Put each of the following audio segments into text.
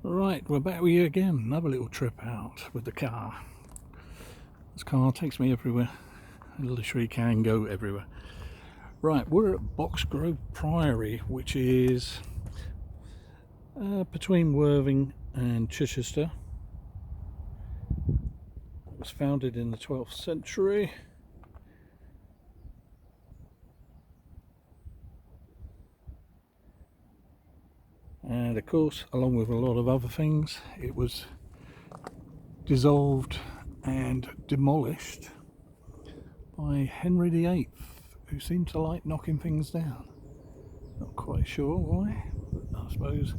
Right, we're back with you again. Another little trip out with the car. This car takes me everywhere. I literally can go everywhere. Right, we're at Boxgrove Priory, which is between Worthing and Chichester. It was founded in the 12th century. And of course, along with a lot of other things, it was dissolved and demolished by Henry VIII, who seemed to like knocking things down. Not quite sure why, but I suppose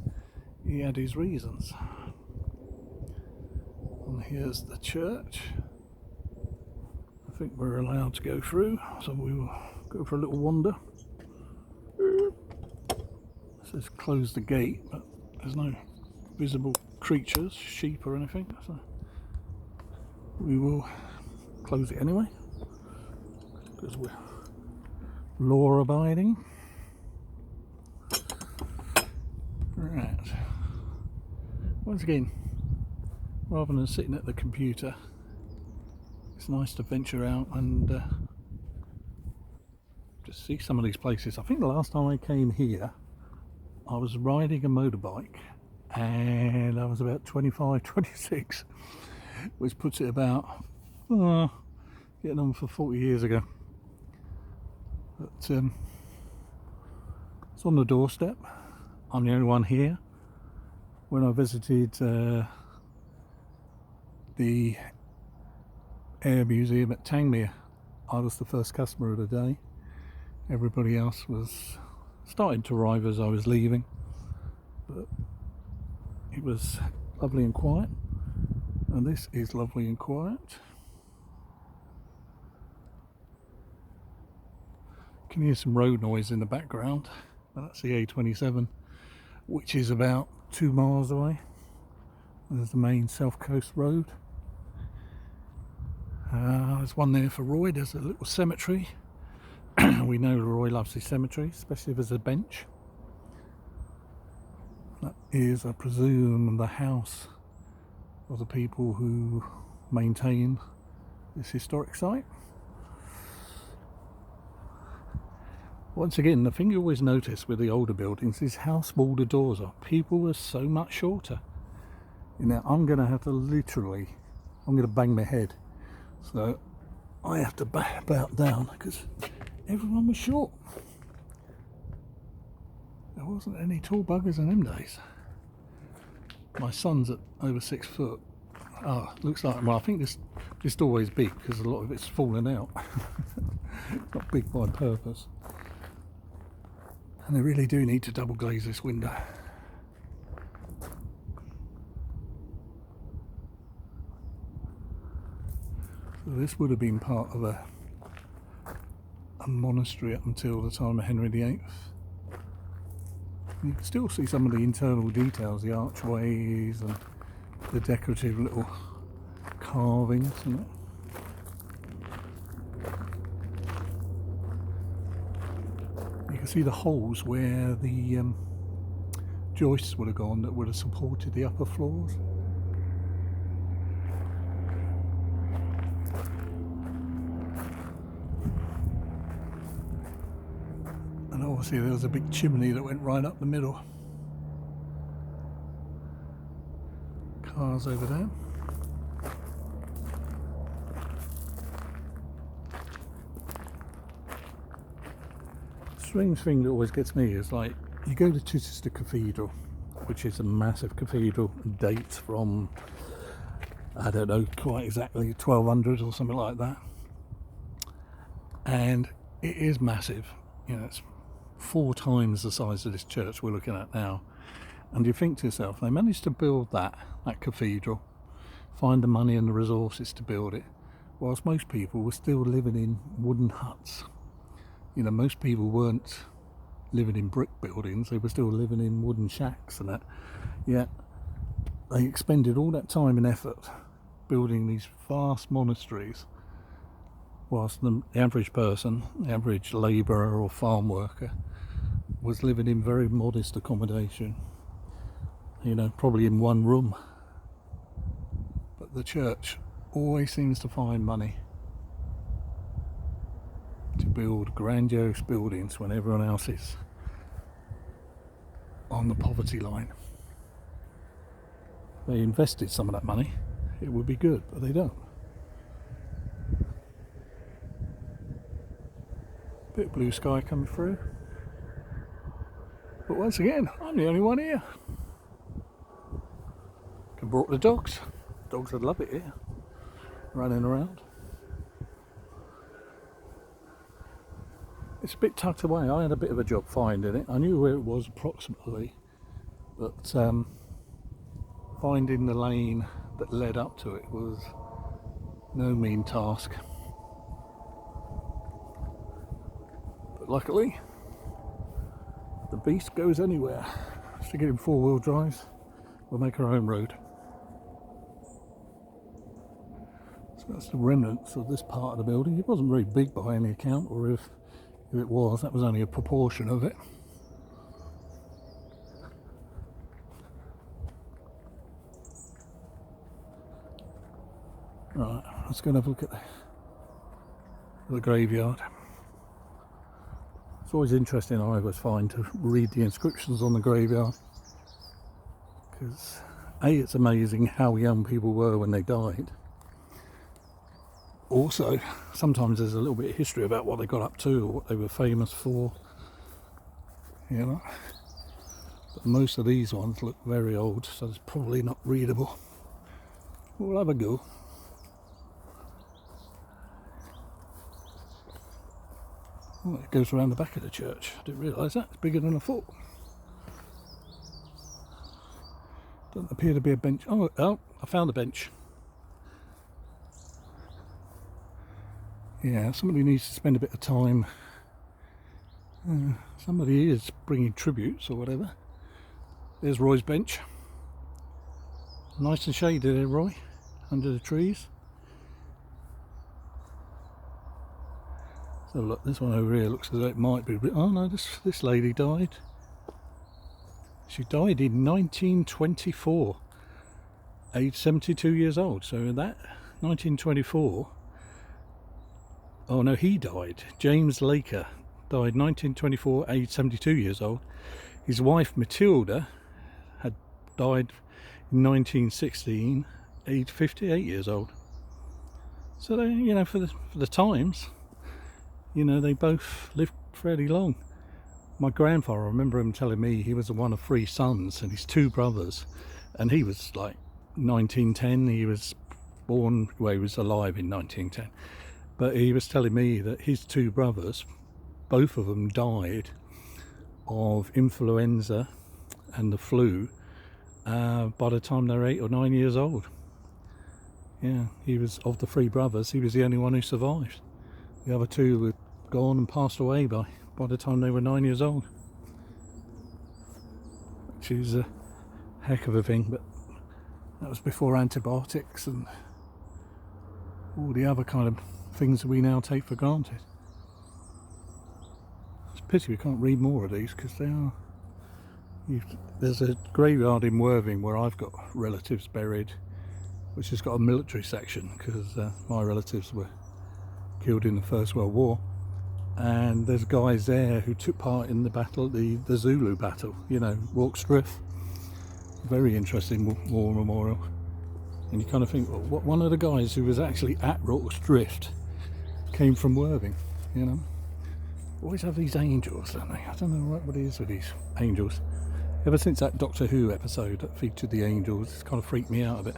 he had his reasons. And here's the church. I think we're allowed to go through, so we will go for a little wander. It says close the gate, but there's no visible creatures, sheep or anything, so we will close it anyway because we're law abiding. Right, once again, rather than sitting at the computer, it's nice to venture out and just see some of these places. I think the last time I came here I was riding a motorbike and I was about 25, 26, which puts it about getting on for 40 years ago. But it's on the doorstep. I'm the only one here. When I visited the Air Museum at Tangmere, I was the first customer of the day. Everybody else was starting to arrive as I was leaving, but it was lovely and quiet, and this is lovely and quiet. You can hear some road noise in the background, but that's the A27, which is about 2 miles away. There's the main South Coast Road. There's one there for Roy. There's a little cemetery. We know Roy loves his cemetery, especially if there's a bench. That is, I presume, the house of the people who maintain this historic site. Once again, the thing you always notice with the older buildings is how small the doors are. People were so much shorter. You know, I'm going to have to I'm going to bang my head. So I have to bow down because everyone was short. There wasn't any tall buggers in them days. My son's at over 6 foot. Looks like, well, I think this doorway is big because a lot of it's fallen out. It's not big by purpose. And they really do need to double glaze this window. So this would have been part of a monastery up until the time of Henry VIII. You can still see some of the internal details, the archways and the decorative little carvings and that. You can see the holes where the joists would have gone that would have supported the upper floors. And obviously there was a big chimney that went right up the middle. Cars over there. Strange thing that always gets me is, like, you go to Chichester Cathedral, which is a massive cathedral, dates from, I don't know quite exactly, 1200 or something like that. And it is massive. You know, it's 4 times the size of this church we're looking at now. And you think to yourself, they managed to build that cathedral, find the money and the resources to build it, whilst most people were still living in wooden huts. You know, most people weren't living in brick buildings, they were still living in wooden shacks and that. Yet they expended all that time and effort building these vast monasteries, whilst the average person, the average labourer or farm worker, was living in very modest accommodation. you know, probably in one room. But the church always seems to find money to build grandiose buildings when everyone else is on the poverty line. If they invested some of that money, it would be good, but they don't. Bit of blue sky coming through. But once again, I'm the only one here. Could have brought the dogs. Dogs would love it here, running around. It's a bit tucked away. I had a bit of a job finding it. I knew where it was approximately, but finding the lane that led up to it was no mean task. But luckily, the beast goes anywhere. Stick it in 4-wheel drives, we'll make our own road. So that's the remnants of this part of the building. It wasn't very big by any account, or if it was, that was only a proportion of it. Right, let's go and have a look at the graveyard. It's always interesting, I always find, to read the inscriptions on the graveyard, because A, it's amazing how young people were when they died. Also, sometimes there's a little bit of history about what they got up to or what they were famous for, you know. But most of these ones look very old, so it's probably not readable. We'll have a go. Oh, it goes around the back of the church. I didn't realise that. It's bigger than I thought. Doesn't appear to be a bench. Oh, I found a bench. Yeah, somebody needs to spend a bit of time. Somebody is bringing tributes or whatever. There's Roy's bench. Nice and shady there, Roy, under the trees. So look, this one over here looks as though it might be. Oh no, this lady died. She died in 1924, aged 72 years old. So in that 1924. Oh no, he died. James Laker died 1924, aged 72 years old. His wife Matilda had died in 1916, aged 58 years old. So they, you know, for the times, you know, they both lived fairly long. My grandfather, I remember him telling me he was one of 3 sons and his 2 brothers, and he was like 1910. He was born, well, he was alive in 1910, but he was telling me that his 2 brothers, both of them died of influenza and the flu by the time they were 8 or 9 years old. Yeah, he was, of the 3 brothers, he was the only one who survived. The other 2 were gone and passed away by the time they were 9 years old. Which is a heck of a thing, but that was before antibiotics and all the other kind of things that we now take for granted. It's a pity we can't read more of these, because they are... There's a graveyard in Worthing where I've got relatives buried, which has got a military section, because my relatives were killed in the First World War, and there's guys there who took part in the battle, the Zulu battle, you know, Rorke's Drift. Very interesting war memorial. And you kind of think, well, one of the guys who was actually at Rorke's Drift came from Worthing, you know. Always have these angels, don't they? I don't know what it is with these angels. Ever since that Doctor Who episode that featured the angels, it's kind of freaked me out a bit.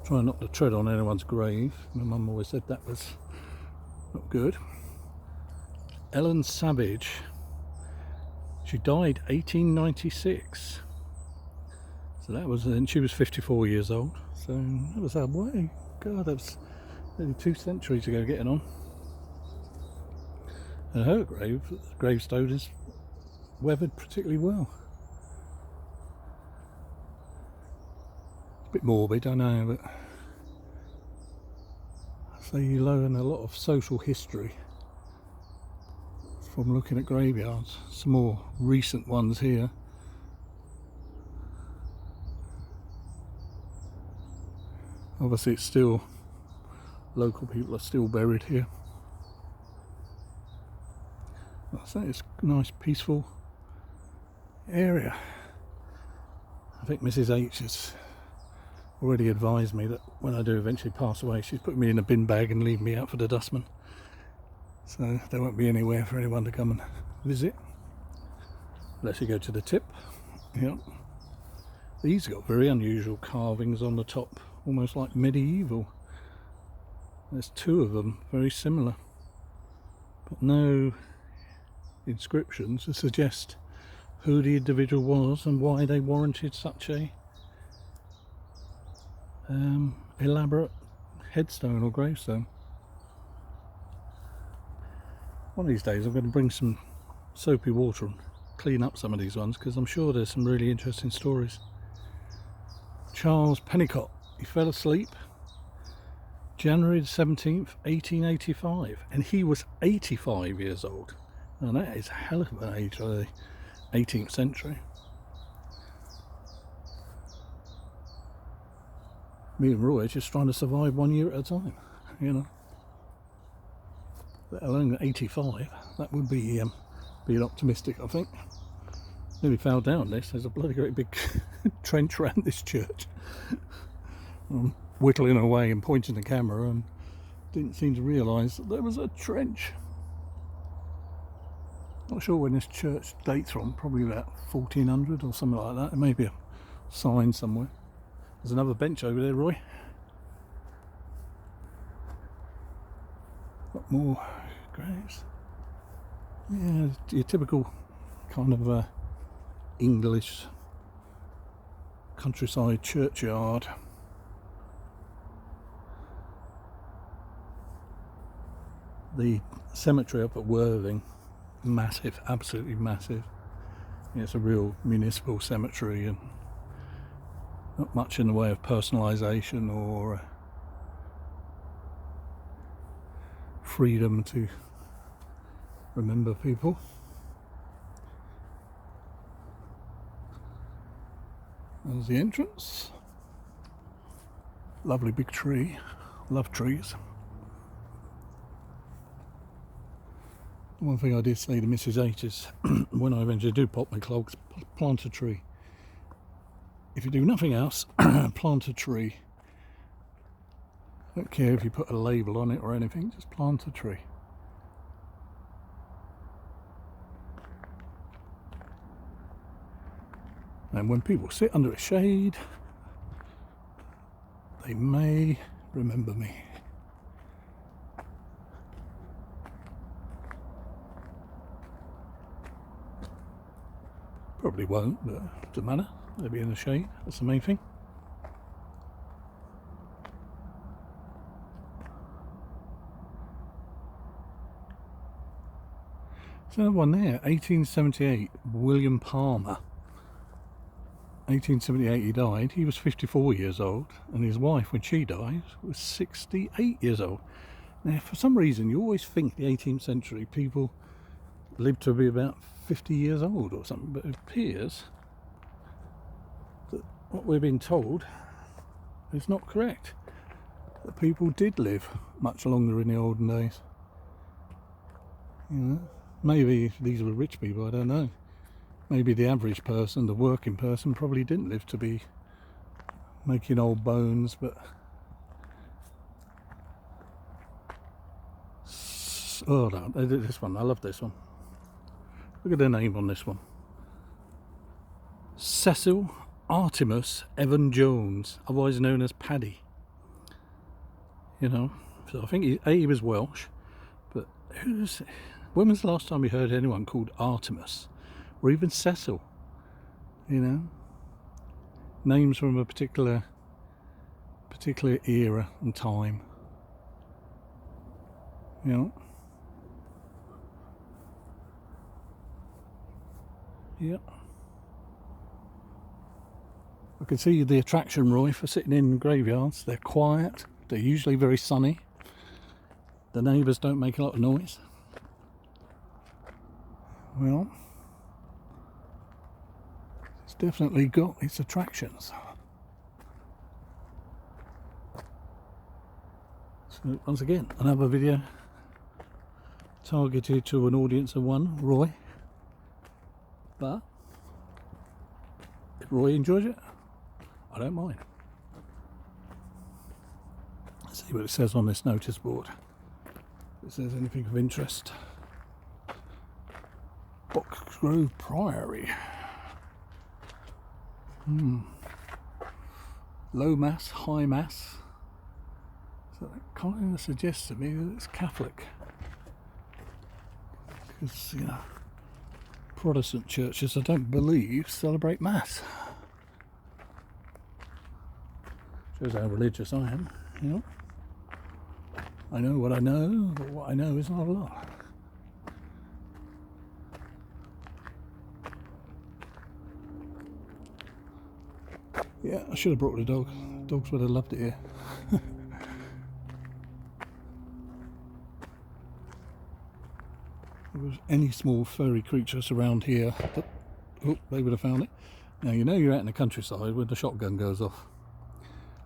Trying not to tread on anyone's grave. My mum always said that was not good. Ellen Savage. She died 1896. So that was, and she was 54 years old. So that was our way. God, that was nearly 2 centuries ago getting on. And her gravestone is weathered particularly well. It's a bit morbid, I know, but so you learn a lot of social history from looking at graveyards. Some more recent ones here. Obviously it's still, local people are still buried here. So it's a nice peaceful area. I think Mrs. H has already advised me that when I do eventually pass away, she's putting me in a bin bag and leaving me out for the dustman. So there won't be anywhere for anyone to come and visit. Unless you go to the tip. Yep. These got very unusual carvings on the top, almost like medieval. There's two of them, very similar. But no inscriptions to suggest who the individual was and why they warranted such a elaborate headstone or gravestone. One of these days I'm going to bring some soapy water and clean up some of these ones, because I'm sure there's some really interesting stories. Charles Pennicott, he fell asleep January 17th 1885, and he was 85 years old. Now that is a hell of an age for the 18th century. Me and Roy are just trying to survive 1 year at a time, you know. Let alone 85, that would be being optimistic, I think. Nearly fell down this. There's a bloody great big trench around this church. I'm whittling away and pointing the camera and didn't seem to realise that there was a trench. Not sure when this church dates from, probably about 1400 or something like that. There may be a sign somewhere. There's another bench over there, Roy. Got more graves. Yeah, your typical kind of English countryside churchyard. The cemetery up at Worthing, massive, absolutely massive. Yeah, it's a real municipal cemetery and not much in the way of personalisation or freedom to remember people. There's the entrance. Lovely big tree. Love trees. One thing I did say to Mrs. H is when I eventually do pop my clogs, plant a tree. If you do nothing else, plant a tree. I don't care if you put a label on it or anything, just plant a tree. And when people sit under a shade, they may remember me. Probably won't, but it doesn't matter. They'll be in the shade, that's the main thing. There's another one there, 1878, William Palmer. 1878 he died. He was 54 years old, and his wife, when she died, was 68 years old. Now, for some reason, you always think the 18th century people lived to be about 50 years old or something, but it appears that what we're being told is not correct. That people did live much longer in the olden days. You know, maybe these were rich people, I don't know. Maybe the average person, the working person, probably didn't live to be making old bones, but oh no, this one, I love this one. Look at the name on this one. Cecil Artemus Evan Jones, otherwise known as Paddy. You know, so I think he was Welsh, but when was the last time you heard anyone called Artemus? Or even Cecil, you know, names from a particular era and time, you know. Yeah. I can see the attraction, Roy, for sitting in graveyards. They're quiet, they're usually very sunny, the neighbours don't make a lot of noise. Well, definitely got its attractions. So once again, another video targeted to an audience of one, Roy. But if Roy enjoys it, I don't mind. Let's see what it says on this notice board. If it says anything of interest. Boxgrove Priory. Low Mass, High Mass. So that kind of suggests to me that it's Catholic. Because, you know, Protestant churches, I don't believe, celebrate Mass. Shows how religious I am, you know. I know what I know, but what I know is not a lot. Yeah, I should have brought the dog. Dogs would have loved it here. If there was any small furry creatures around here, they would have found it. Now, you know you're out in the countryside when the shotgun goes off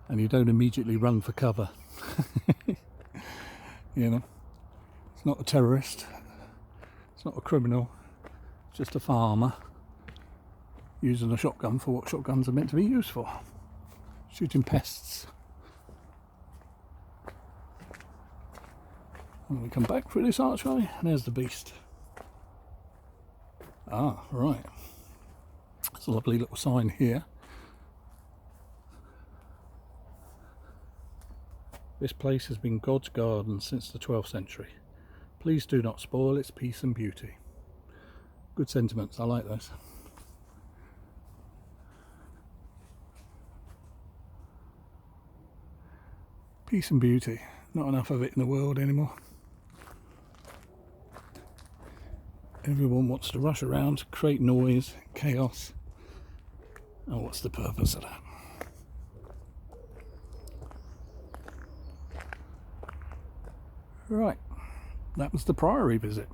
and you don't immediately run for cover. You know, it's not a terrorist, it's not a criminal, it's just a farmer using a shotgun for what shotguns are meant to be used for, shooting pests. And we come back through this archway, and there's the beast. Ah, right. There's a lovely little sign here. This place has been God's garden since the 12th century. Please do not spoil its peace and beauty. Good sentiments, I like those. Peace and beauty, not enough of it in the world anymore. Everyone wants to rush around, create noise, chaos. And what's the purpose of that? Right, that was the Priory visit.